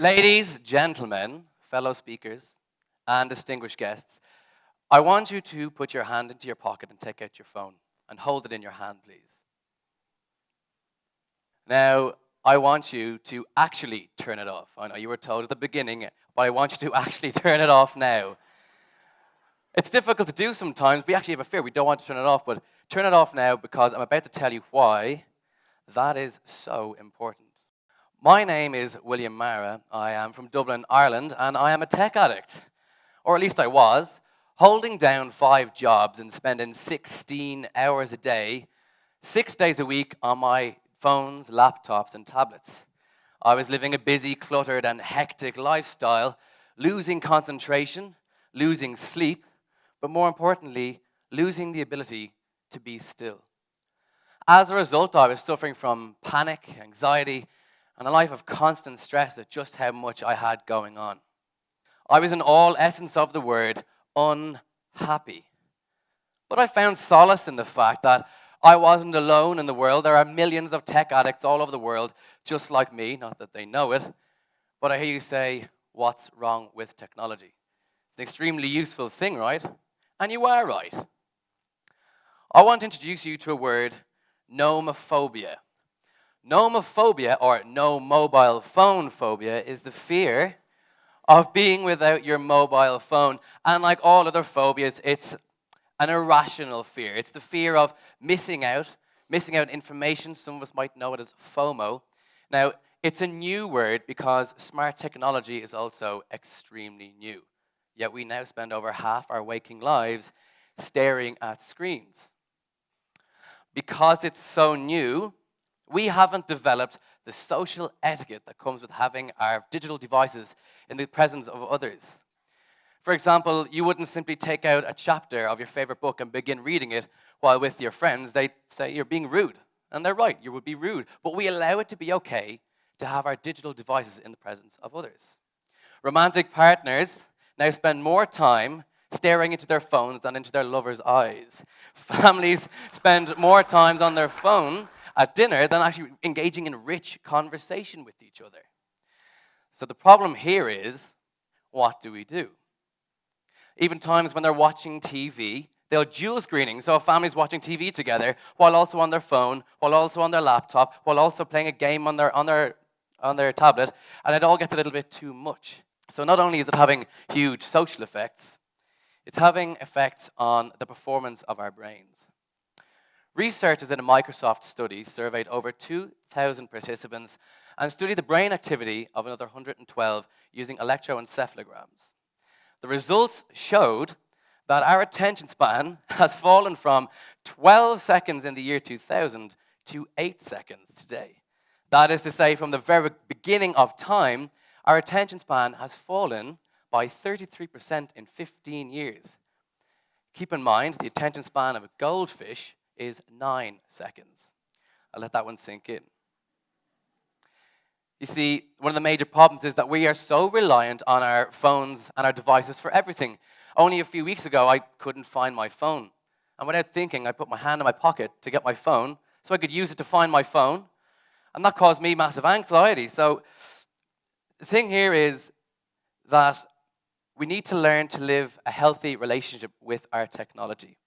Ladies, gentlemen, fellow speakers, and distinguished guests, I want you to put your hand into your pocket and take out your phone and hold it in your hand, please. Now, I want you to actually turn it off. I know you were told at the beginning, but I want you to actually turn it off now. It's difficult to do sometimes. We actually have a fear. We don't want to turn it off, but turn it off now because I'm about to tell you why that is so important. My name is Willam Meara. I am from Dublin, Ireland, and I am a tech addict. Or at least I was, holding down 5 jobs and spending 16 hours a day, 6 days a week on my phones, laptops, and tablets. I was living a busy, cluttered, and hectic lifestyle, losing concentration, losing sleep, but more importantly, losing the ability to be still. As a result, I was suffering from panic, anxiety, and a life of constant stress at just how much I had going on. I was in all essence of the word unhappy. But I found solace in the fact that I wasn't alone in the world. There are millions of tech addicts all over the world just like me, not that they know it. But I hear you say, what's wrong with technology? It's an extremely useful thing, right? And you are right. I want to introduce you to a word, NOMOPHOBIA. NOMOPHOBIA, or no mobile phone phobia, is the fear of being without your mobile phone. And like all other phobias, it's an irrational fear. It's the fear of missing out information. Some of us might know it as FOMO. Now, it's a new word because smart technology is also extremely new. Yet we now spend over half our waking lives staring at screens. Because it's so new, we haven't developed the social etiquette that comes with having our digital devices in the presence of others. For example, you wouldn't simply take out a chapter of your favorite book and begin reading it while with your friends. They'd say you're being rude. And they're right, you would be rude. But we allow it to be okay to have our digital devices in the presence of others. Romantic partners now spend more time staring into their phones than into their lover's eyes. Families spend more time on their phone at dinner than actually engaging in rich conversation with each other. So the problem here is, what do we do? Even times when they're watching TV, they'll dual screening. So a family's watching TV together while also on their phone, while also on their laptop, while also playing a game on their tablet, and it all gets a little bit too much. So not only is it having huge social effects, it's having effects on the performance of our brains. Researchers in a Microsoft study surveyed over 2,000 participants and studied the brain activity of another 112 using electroencephalograms. The results showed that our attention span has fallen from 12 seconds in the year 2000 to 8 seconds today. That is to say, from the very beginning of time, our attention span has fallen by 33% in 15 years. Keep in mind, the attention span of a goldfish is 9 seconds. I'll let that one sink in. You see, one of the major problems is that we are so reliant on our phones and our devices for everything. Only a few weeks ago, I couldn't find my phone. And without thinking, I put my hand in my pocket to get my phone so I could use it to find my phone. And that caused me massive anxiety. So the thing here is that we need to learn to live a healthy relationship with our technology.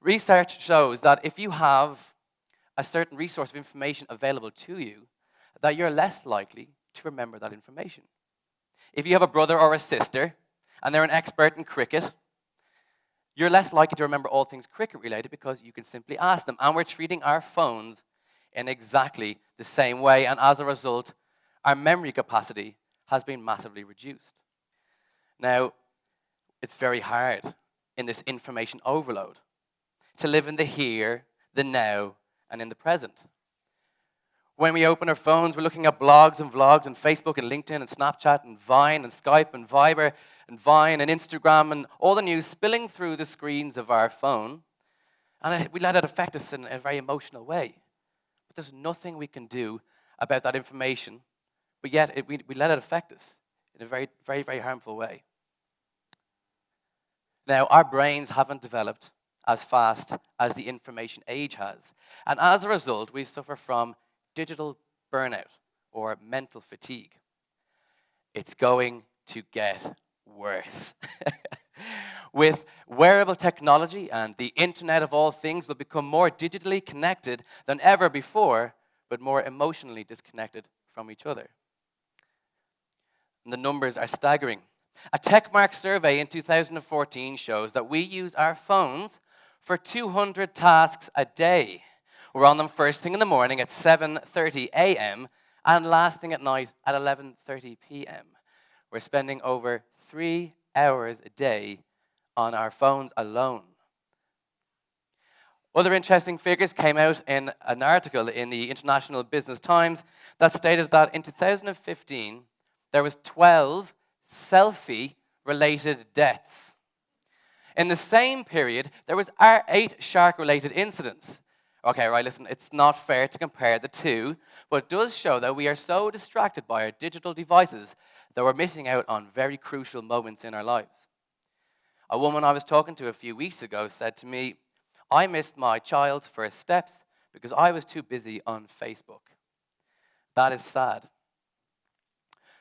Research shows that if you have a certain resource of information available to you, that you're less likely to remember that information. If you have a brother or a sister, and they're an expert in cricket, you're less likely to remember all things cricket related because you can simply ask them. And we're treating our phones in exactly the same way, and as a result, our memory capacity has been massively reduced. Now, it's very hard in this information overload to live in the here, the now, and in the present. When we open our phones, we're looking at blogs and vlogs and Facebook and LinkedIn and Snapchat and Vine and Skype and Viber and Vine and Instagram and all the news spilling through the screens of our phone. And we let it affect us in a very emotional way. But there's nothing we can do about that information, but yet we let it affect us in a very, very, very harmful way. Now, our brains haven't developed as fast as the information age has. And as a result, we suffer from digital burnout or mental fatigue. It's going to get worse. With wearable technology and the Internet of all things, we'll become more digitally connected than ever before, but more emotionally disconnected from each other. And the numbers are staggering. A TechMark survey in 2014 shows that we use our phones for 200 tasks a day. We're on them first thing in the morning at 7:30 a.m. and last thing at night at 11:30 p.m. We're spending over 3 hours a day on our phones alone. Other interesting figures came out in an article in the International Business Times that stated that in 2015, there was 12 selfie-related deaths. In the same period, there was 8 shark-related incidents. Okay, right, listen, it's not fair to compare the two, but it does show that we are so distracted by our digital devices that we're missing out on very crucial moments in our lives. A woman I was talking to a few weeks ago said to me, I missed my child's first steps because I was too busy on Facebook. That is sad.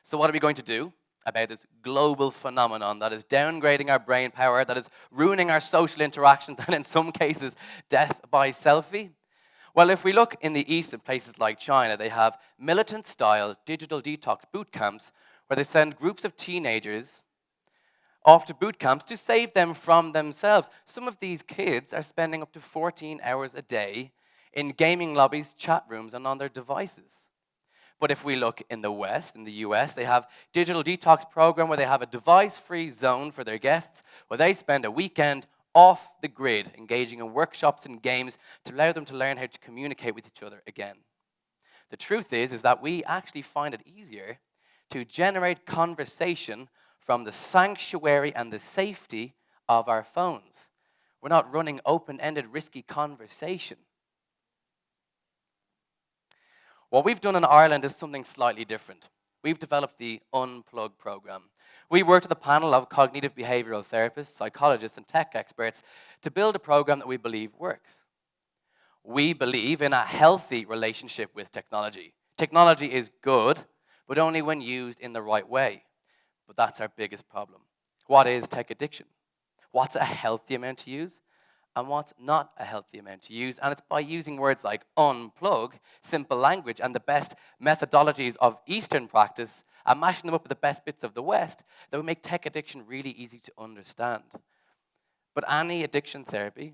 So what are we going to do about this global phenomenon that is downgrading our brain power, that is ruining our social interactions, and in some cases, death by selfie? Well, if we look in the East in places like China, they have militant-style digital detox boot camps where they send groups of teenagers off to boot camps to save them from themselves. Some of these kids are spending up to 14 hours a day in gaming lobbies, chat rooms, and on their devices. But if we look in the West, in the US, they have digital detox program where they have a device-free zone for their guests where they spend a weekend off the grid, engaging in workshops and games to allow them to learn how to communicate with each other again. The truth is that we actually find it easier to generate conversation from the sanctuary and the safety of our phones. We're not running open-ended, risky conversation. What we've done in Ireland is something slightly different. We've developed the Unplug program. We worked with a panel of cognitive behavioral therapists, psychologists, and tech experts to build a program that we believe works. We believe in a healthy relationship with technology. Technology is good, but only when used in the right way. But that's our biggest problem. What is tech addiction? What's a healthy amount to use? And what's not a healthy amount to use? And it's by using words like unplug, simple language, and the best methodologies of Eastern practice, and mashing them up with the best bits of the West, that we make tech addiction really easy to understand. But any addiction therapy,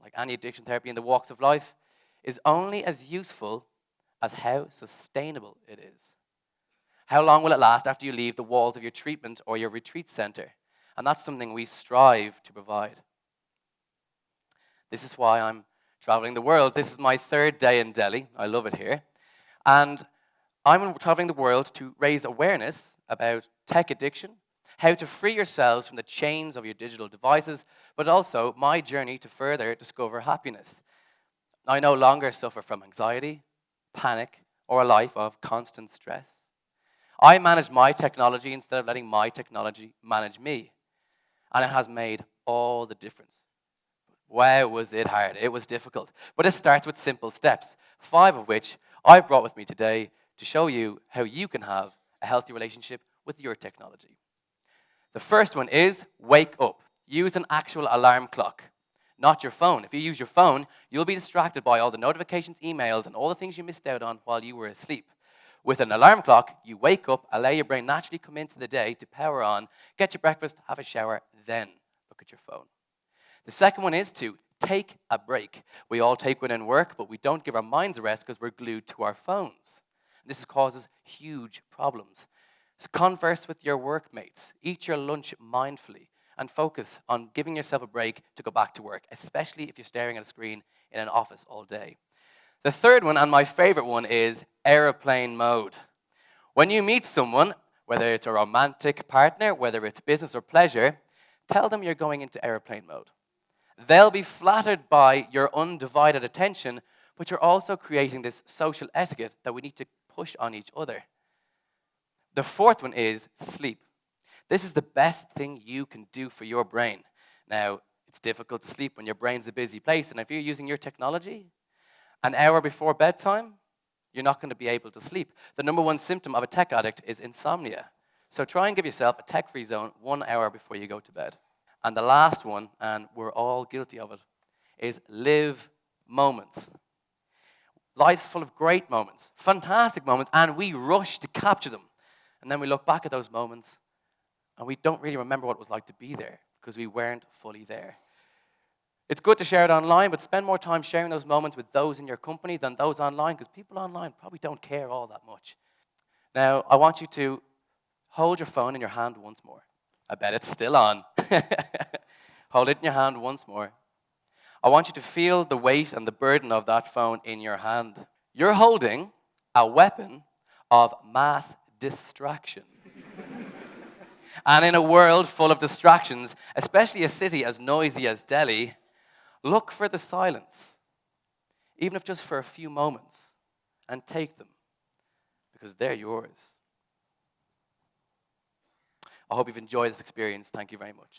like any addiction therapy in the walks of life, is only as useful as how sustainable it is. How long will it last after you leave the walls of your treatment or your retreat center? And that's something we strive to provide. This is why I'm traveling the world. This is my 3rd day in Delhi. I love it here. And I'm traveling the world to raise awareness about tech addiction, how to free yourselves from the chains of your digital devices, but also my journey to further discover happiness. I no longer suffer from anxiety, panic, or a life of constant stress. I manage my technology instead of letting my technology manage me. And it has made all the difference. Wow, was it hard. It was difficult. But it starts with simple steps, 5 of which I've brought with me today to show you how you can have a healthy relationship with your technology. The first one is wake up. Use an actual alarm clock, not your phone. If you use your phone, you'll be distracted by all the notifications, emails, and all the things you missed out on while you were asleep. With an alarm clock, you wake up, allow your brain naturally come into the day to power on, get your breakfast, have a shower, then look at your phone. The second one is to take a break. We all take one in work, but we don't give our minds a rest because we're glued to our phones. This causes huge problems. So converse with your workmates. Eat your lunch mindfully and focus on giving yourself a break to go back to work, especially if you're staring at a screen in an office all day. The third one, and my favorite one, is airplane mode. When you meet someone, whether it's a romantic partner, whether it's business or pleasure, tell them you're going into airplane mode. They'll be flattered by your undivided attention, but you're also creating this social etiquette that we need to push on each other. The fourth one is sleep. This is the best thing you can do for your brain. Now, it's difficult to sleep when your brain's a busy place, and if you're using your technology, an hour before bedtime, you're not going to be able to sleep. The number one symptom of a tech addict is insomnia. So try and give yourself a tech-free zone 1 hour before you go to bed. And the last one, and we're all guilty of it, is live moments. Life's full of great moments, fantastic moments, and we rush to capture them. And then we look back at those moments, and we don't really remember what it was like to be there because we weren't fully there. It's good to share it online, but spend more time sharing those moments with those in your company than those online, because people online probably don't care all that much. Now, I want you to hold your phone in your hand once more. I bet it's still on. Hold it in your hand once more. I want you to feel the weight and the burden of that phone in your hand. You're holding a weapon of mass distraction. And in a world full of distractions, especially a city as noisy as Delhi, look for the silence, even if just for a few moments, and take them, because they're yours. I hope you've enjoyed this experience. Thank you very much.